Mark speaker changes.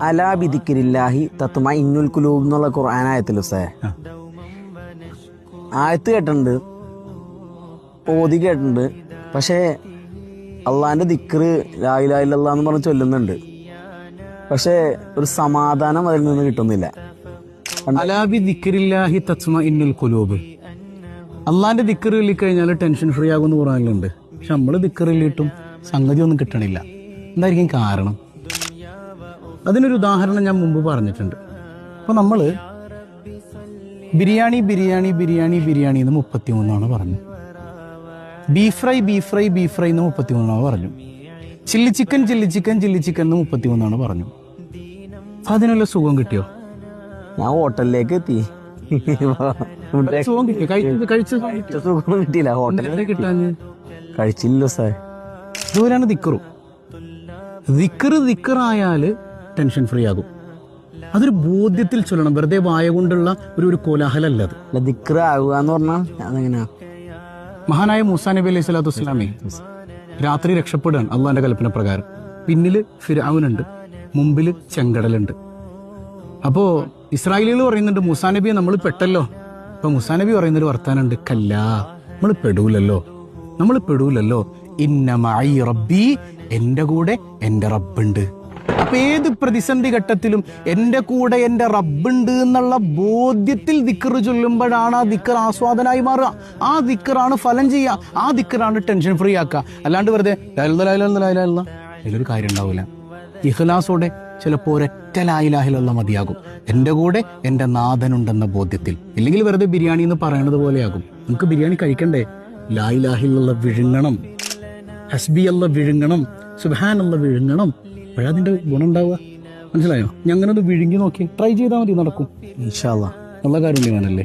Speaker 1: അലാ ബിദിക്രില്ലാഹി തത്മഇന്നുൽ ഖുലൂബ് എന്നുള്ള ഖുർആൻ ആയത്തിൽ ആയത്ത് കേട്ടിട്ടുണ്ട്, ഓതി കേട്ടിട്ടുണ്ട്. പക്ഷേ അള്ളാന്റെ ദിക്റ് ലാ ഇലാഹ ഇല്ലല്ലാഹ് എന്ന് പറഞ്ഞ് ചൊല്ലുന്നുണ്ട്. പക്ഷേ ഒരു സമാധാനം അതിൽ നിന്ന് കിട്ടുന്നില്ല.
Speaker 2: അലാ ബിദിക്രില്ലാഹി തത്മഇന്നുൽ ഖുലൂബ്. അള്ളാന്റെ ദിക്റ് ചൊല്ലിക്കഴിഞ്ഞാൽ ടെൻഷൻ ഫ്രീ ആകുമെന്ന് പറയാനുണ്ട്. പക്ഷെ നമ്മള് ദിക്റ് ചൊല്ലിയിട്ടും സംഗതി ഒന്നും കിട്ടണില്ല. എന്തായിരിക്കും കാരണം? അതിനൊരു ഉദാഹരണം ഞാൻ മുമ്പ് പറഞ്ഞിട്ടുണ്ട്. അപ്പൊ നമ്മള് ബിരിയാണി ബിരിയാണി ബിരിയാണി ബിരിയാണി എന്ന് 33 പറഞ്ഞു. Beef fry beef fry beef fry എന്ന് 33 പറഞ്ഞു. Chilli chicken chilli chicken chilli chicken എന്ന് 33 പറഞ്ഞു. അപ്പൊ അതിനുള്ള സുഖം കിട്ടിയോ?
Speaker 1: ഞാൻ ഹോട്ടലിലേക്ക് എത്തി,
Speaker 2: സുഖം കിട്ടിയോ? കഴിച്ച
Speaker 1: സുഖം കിട്ടിയില്ല. ഹോട്ടലിൽ
Speaker 2: കിട്ടാൻ
Speaker 1: കഴിച്ചില്ല സാർ.
Speaker 2: ഇതുപോലെയാണ് ദിക്റും. ദിക്റായാല് ടെൻഷൻ ഫ്രീ ആകും. അതൊരു ബോധ്യത്തിൽ ചൊല്ലണം. വെറുതെ വായ കൊണ്ടുള്ള ഒരു കോലാഹലല്ല അത്.
Speaker 1: ദിക്റ് ആകുക എന്ന് പറഞ്ഞാൽ അതെങ്ങനെയാ?
Speaker 2: മഹാനായ മൂസാ നബി അലൈഹി സ്വലാത്തു വസ്സലാമേ രാത്രി രക്ഷപ്പെടുകയാണ് അള്ളാന്റെ കൽപ്പന പ്രകാരം. പിന്നില് ഫിർഔനുണ്ട്, മുമ്പില് ചെങ്കടലുണ്ട്. അപ്പോ ഇസ്രായേലികൾ പറയുന്നുണ്ട് മൂസാ നബിയെ നമ്മൾ പെട്ടല്ലോ. അപ്പൊ മൂസാ നബി പറയുന്നൊരു വർത്താനുണ്ട്, കല്ലാ നമ്മൾ പെടൂലല്ലോ. ഇന്ന മഅീ റബ്ബി, എന്റെ കൂടെ എന്റെ റബ്ബുണ്ട്. അപ്പൊ ഏത് പ്രതിസന്ധി ഘട്ടത്തിലും എന്റെ കൂടെ എന്റെ റബ്ബുണ്ട് എന്നുള്ള ബോധ്യത്തിൽ ദിക്റ് ചൊല്ലുമ്പോഴാണ് ആ ദിക്ർ ആസ്വാദനായി മാറുക. ആ ദിക്റാണ് ഫലം ചെയ്യുക. ആ ദിക്റാണ് ടെൻഷൻ ഫ്രീ ആക്കുക. അല്ലാണ്ട് വെറുതെ അതിലൊരു കാര്യം ഉണ്ടാവില്ല. ഇഖ്ലാസോടെ ചിലപ്പോൾ ഒരൊറ്റ ലാ ഇലാഹ ഇല്ലല്ലാഹ് മതിയാകും, എന്റെ കൂടെ എന്റെ നാഥനുണ്ടെന്ന ബോധ്യത്തിൽ. ഇല്ലെങ്കിൽ വെറുതെ ബിരിയാണി എന്ന് പറയണത് പോലെയാകും. നമുക്ക് ബിരിയാണി കഴിക്കണ്ടേ? ലാ ഇലാഹ ഇല്ലല്ലാഹ് വിഴുങ്ങണം, ഹസ്ബി അല്ലാഹ് വിഴുങ്ങണം, സുബ്ഹാനല്ലാഹ് വിഴുങ്ങണം. അപ്പോഴതിന്റെ ഗുണം ഉണ്ടാവുക. മനസ്സിലായോ? ഞങ്ങനെ ഒന്ന് വിഴുങ്ങി നോക്കി ട്രൈ ചെയ്താൽ മതി, നടക്കും ഇൻഷാ അല്ലാഹ്. നല്ല കാര്യം വേണമല്ലേ?